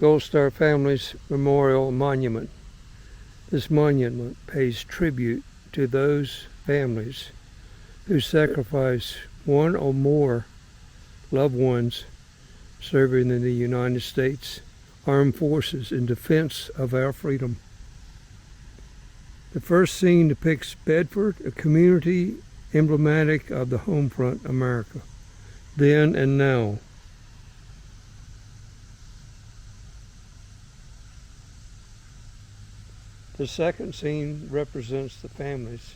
Gold Star Family's Memorial Monument. This monument pays tribute to those families who sacrifice one or more loved ones serving in the United States Armed Forces in defense of our freedom. The first scene depicts Bedford, a community emblematic of the home front America, then and now. The second scene represents the families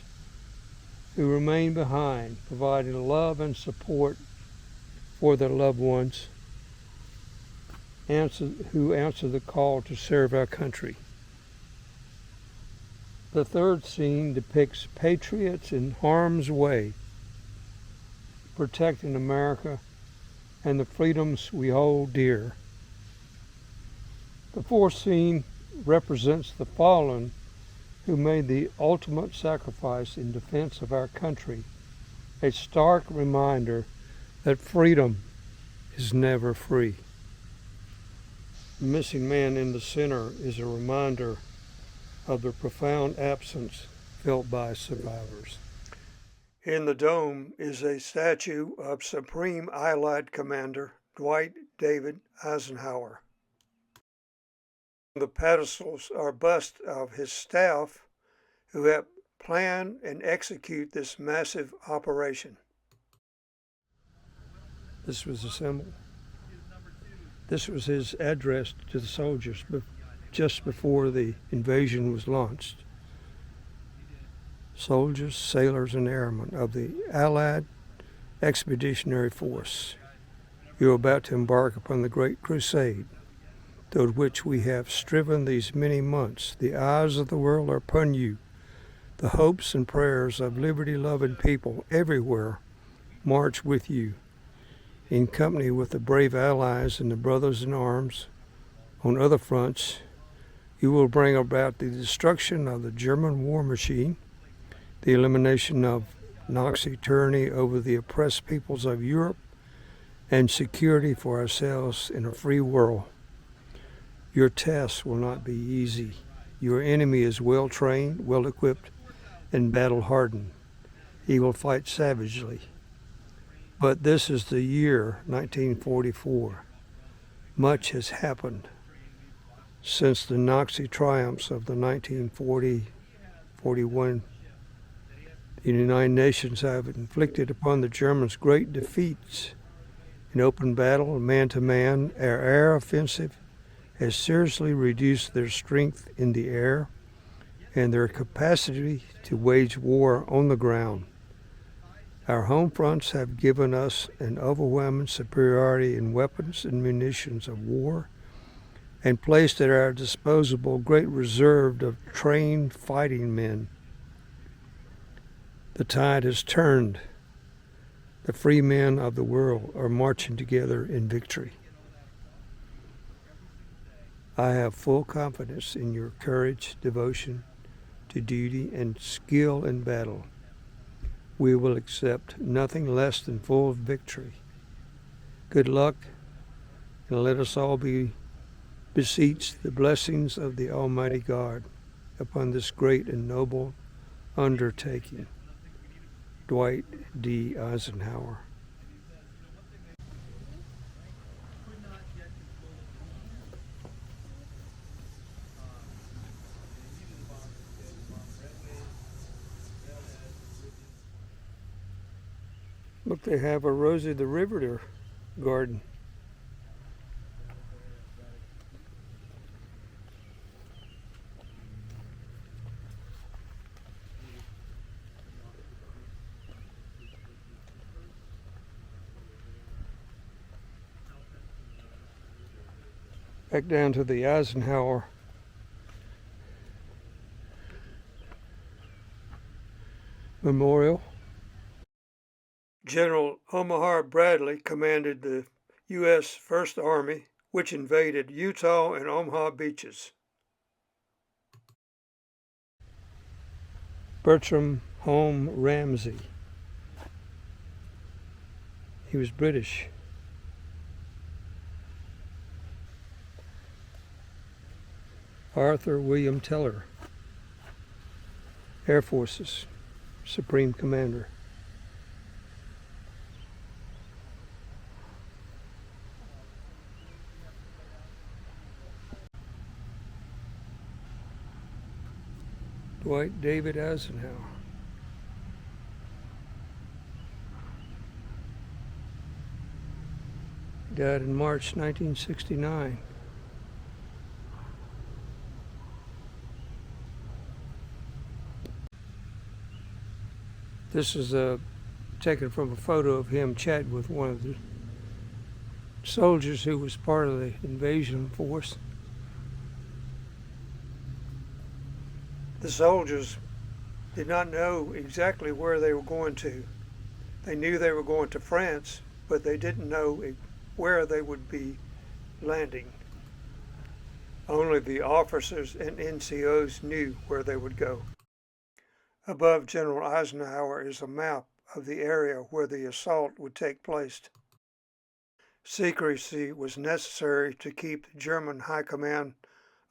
who remain behind, providing love and support for their loved ones who answer the call to serve our country. The third scene depicts patriots in harm's way, protecting America and the freedoms we hold dear. The fourth scene represents the fallen who made the ultimate sacrifice in defense of our country, a stark reminder that freedom is never free. The missing man in the center is a reminder of the profound absence felt by survivors. In the dome is a statue of Supreme Allied Commander Dwight David Eisenhower. The pedestals are busts of his staff who helped plan and execute this massive operation. This was a symbol. This was his address to the soldiers just before the invasion was launched. Soldiers, sailors, and airmen of the Allied Expeditionary Force, you are about to embark upon the great crusade toward which we have striven these many months. The eyes of the world are upon you. The hopes and prayers of liberty-loving people everywhere march with you, in company with the brave allies and the brothers in arms on other fronts. You will bring about the destruction of the German war machine, the elimination of Nazi tyranny over the oppressed peoples of Europe, and security for ourselves in a free world. Your task will not be easy. Your enemy is well trained, well equipped, and battle hardened. He will fight savagely. But this is the year 1944. Much has happened since the Nazi triumphs of the 1940-41. The United Nations have inflicted upon the Germans great defeats in open battle, man-to-man. Our air offensive has seriously reduced their strength in the air and their capacity to wage war on the ground. Our home fronts have given us an overwhelming superiority in weapons and munitions of war and placed at our disposal a great reserve of trained fighting men. The tide has turned. The free men of the world are marching together in victory. I have full confidence in your courage, devotion to duty, and skill in battle. We will accept nothing less than full victory. Good luck, and let us all beseech the blessings of the Almighty God upon this great and noble undertaking. Dwight D. Eisenhower. Look, they have a Rosie the Riveter garden. Back down to the Eisenhower Memorial. General Omaha Bradley commanded the U.S. First Army, which invaded Utah and Omaha beaches. Bertram Home Ramsay. He was British. Arthur William Teller, Air Forces, Supreme Commander. Dwight David Eisenhower. Died in March 1969. This is taken from a photo of him chatting with one of the soldiers who was part of the invasion force. The soldiers did not know exactly where they were going to. They knew they were going to France, but they didn't know where they would be landing. Only the officers and NCOs knew where they would go. Above General Eisenhower is a map of the area where the assault would take place. Secrecy was necessary to keep the German High Command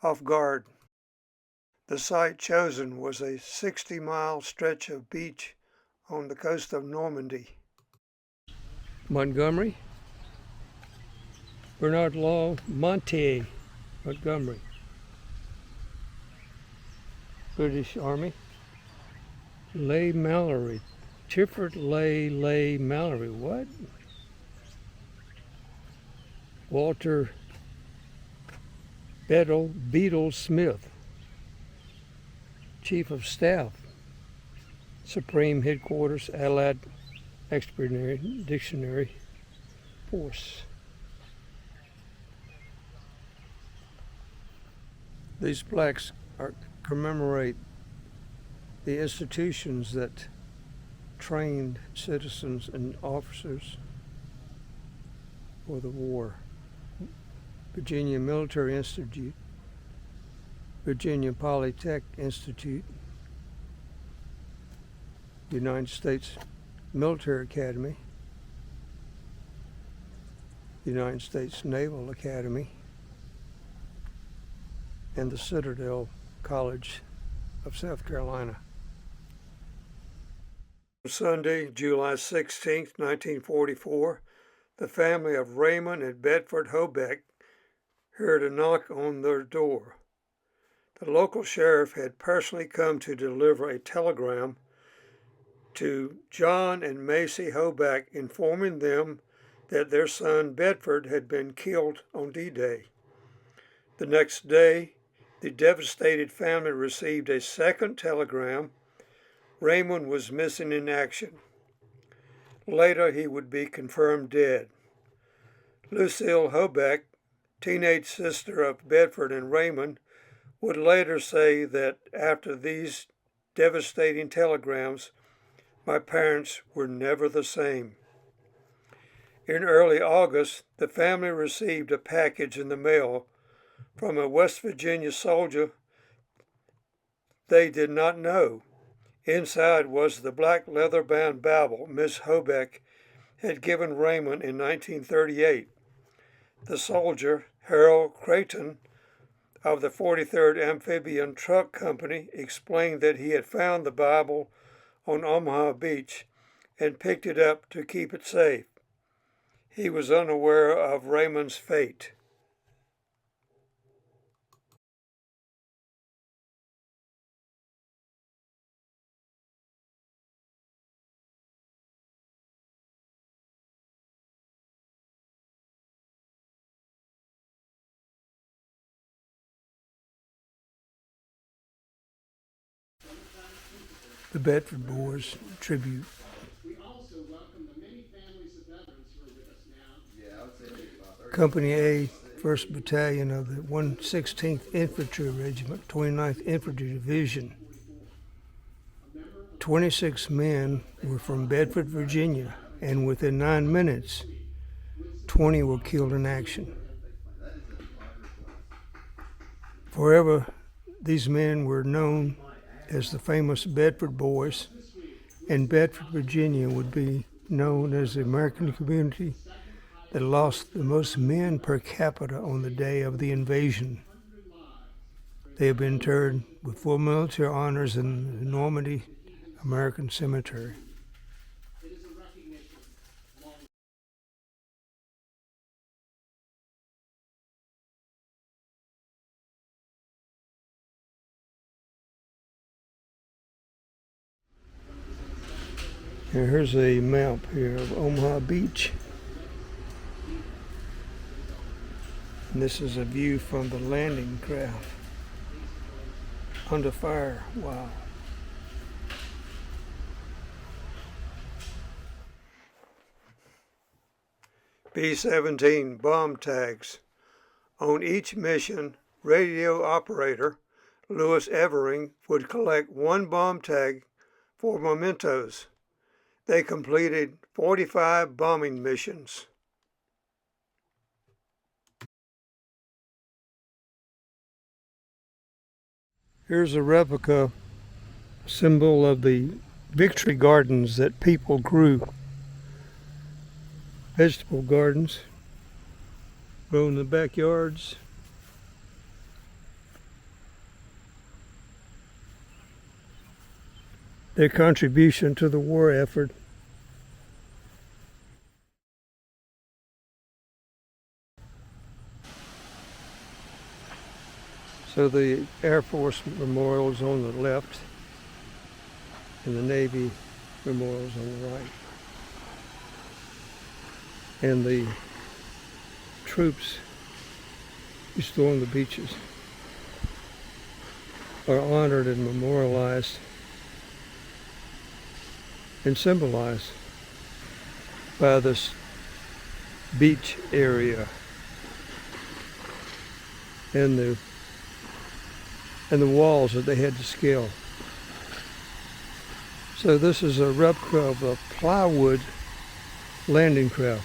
off guard. The site chosen was a 60-mile stretch of beach on the coast of Normandy. Montgomery, Bernard Law Monte, Montgomery, British Army. Leigh Mallory, Tifford Leigh Mallory, what? Walter Beadle Smith, Chief of Staff, Supreme Headquarters, Allied Expeditionary Dictionary Force. These plaques commemorate the institutions that trained citizens and officers for the war. Virginia Military Institute, Virginia Polytech Institute, United States Military Academy, United States Naval Academy, and the Citadel College of South Carolina. Sunday, July 16, 1944, the family of Raymond and Bedford Hobeck heard a knock on their door. The local sheriff had personally come to deliver a telegram to John and Macy Hobeck, informing them that their son Bedford had been killed on D-Day. The next day, the devastated family received a second telegram. Raymond was missing in action. Later, he would be confirmed dead. Lucille Hobeck, teenage sister of Bedford and Raymond, would later say that after these devastating telegrams, my parents were never the same. In early August, the family received a package in the mail from a West Virginia soldier they did not know. Inside was the black leather-bound Bible Miss Hobeck had given Raymond in 1938. The soldier, Harold Creighton, of the 43rd Amphibious Truck Company, explained that he had found the Bible on Omaha Beach and picked it up to keep it safe. He was unaware of Raymond's fate. The Bedford Boys Tribute. We also welcome the many families of veterans who are with us now. Company A, 1st Battalion of the 116th Infantry Regiment, 29th Infantry Division. 26 men were from Bedford, Virginia, and within 9 minutes, 20 were killed in action. Forever, these men were known as the famous Bedford Boys, and Bedford, Virginia would be known as the American community that lost the most men per capita on the day of the invasion. They have been interred with full military honors in the Normandy American Cemetery. And here's a map here of Omaha Beach. And this is a view from the landing craft under fire. Wow. B-17 bomb tags. On each mission, radio operator Louis Evering would collect one bomb tag for mementos. They completed 45 bombing missions. Here's a replica symbol of the victory gardens that people grew. Vegetable gardens grown in the backyards. Their contribution to the war effort. So the Air Force Memorial is on the left and the Navy Memorial is on the right. And the troops who stormed the beaches are honored and memorialized and symbolized by this beach area and the walls that they had to scale. So this is a replica of a plywood landing craft.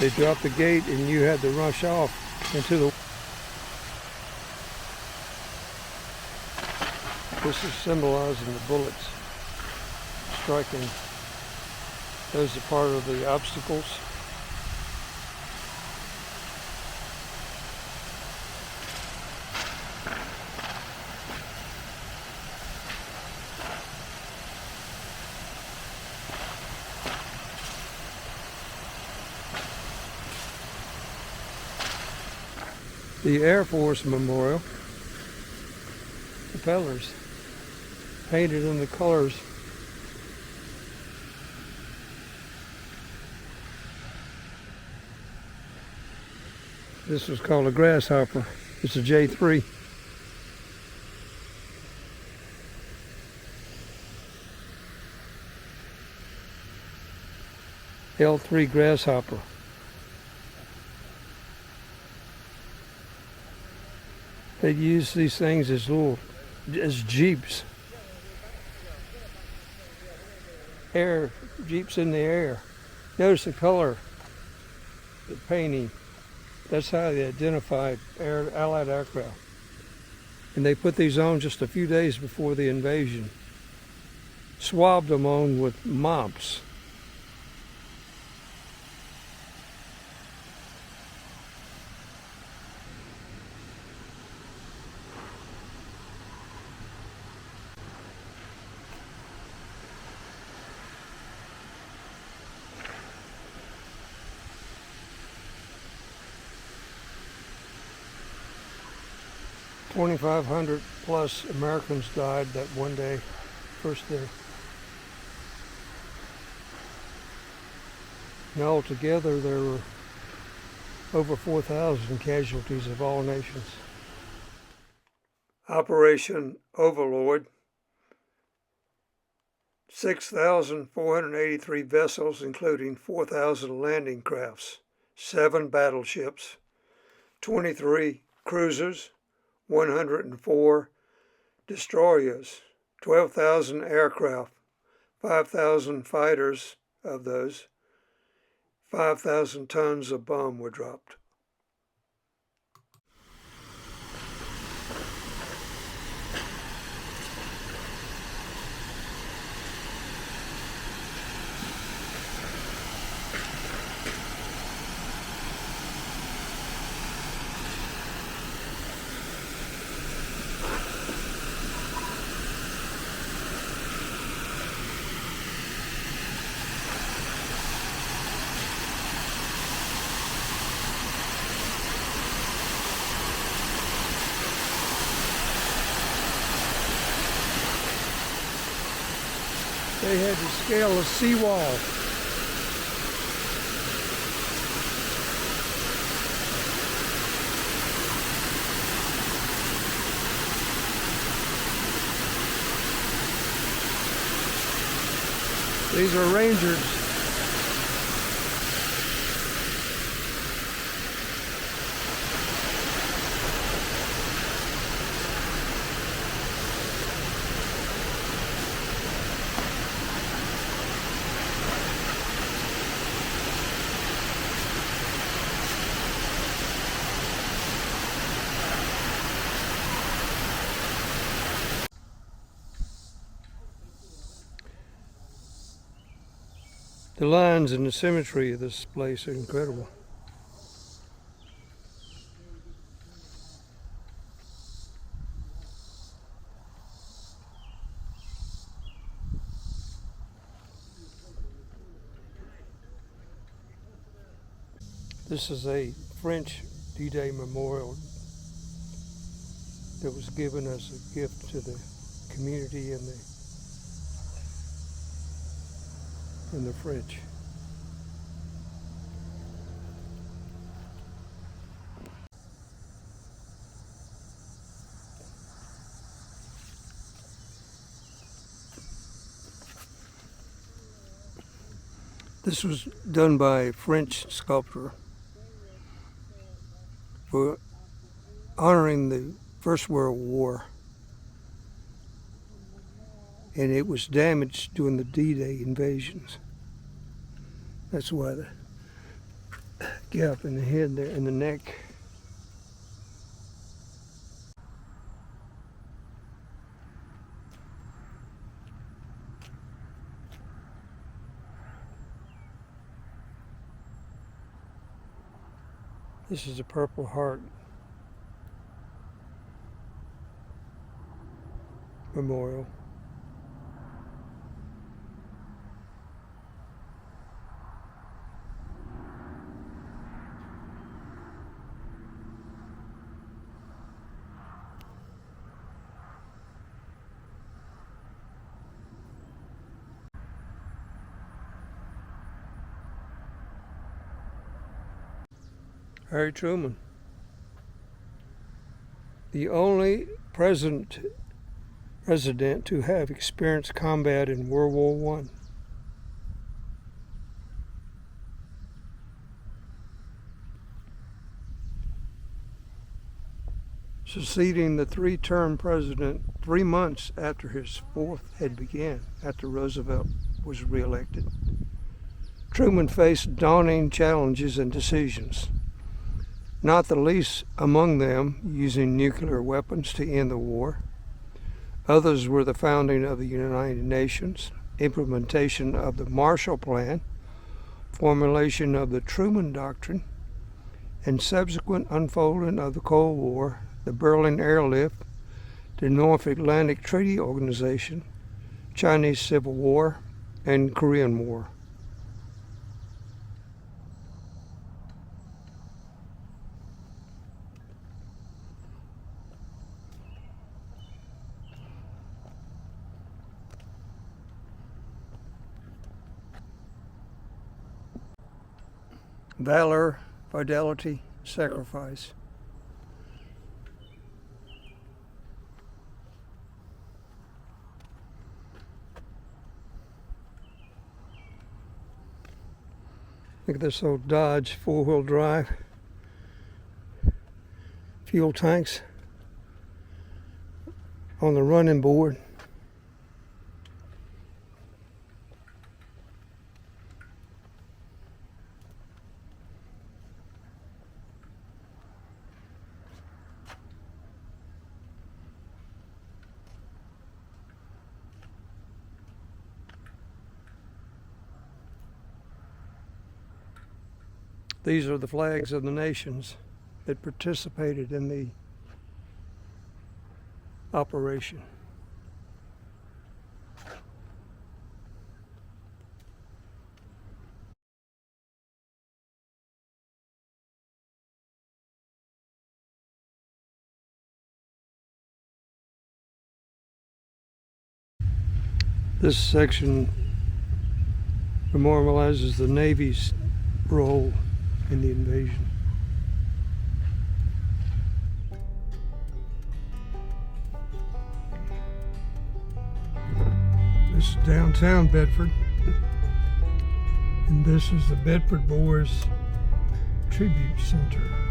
They dropped the gate and you had to rush off into the... This is symbolizing the bullets striking. Those are part of the obstacles. The Air Force Memorial, propellers, painted in the colors. This was called a grasshopper. It's a J3. L3 grasshopper. They use these things as jeeps. Jeeps in the air. Notice the color, the painting. That's how they identified Allied aircraft. And they put these on just a few days before the invasion. Swabbed them on with mops. $2,500 plus Americans died that one day, first day. And altogether there were over 4,000 casualties of all nations. Operation Overlord. 6,483 vessels, including 4,000 landing crafts, 7 battleships, 23 cruisers, 104 destroyers, 12,000 aircraft, 5,000 fighters of those, 5,000 tons of bomb were dropped. They had to scale a seawall. These are Rangers. The lines and the symmetry of this place are incredible. This is a French D-Day memorial that was given as a gift to the community and the French. This was done by a French sculptor for honoring the First World War, and it was damaged during the D-Day invasions. That's why the gap in the head there and the neck. This is a Purple Heart memorial. Harry Truman, the only president to have experienced combat in World War I. Succeeding the three-term president 3 months after his fourth had begun, after Roosevelt was reelected. Truman faced daunting challenges and decisions, not the least among them using nuclear weapons to end the war. Others were the founding of the United Nations, implementation of the Marshall Plan, formulation of the Truman Doctrine, and subsequent unfolding of the Cold War, the Berlin Airlift, the North Atlantic Treaty Organization, Chinese Civil War, and Korean War. Valor, fidelity, sacrifice. Look at this old Dodge four-wheel drive. Fuel tanks on the running board. These are the flags of the nations that participated in the operation. This section memorializes the Navy's role in the invasion. This is downtown Bedford, and this is the Bedford Boys Tribute Center.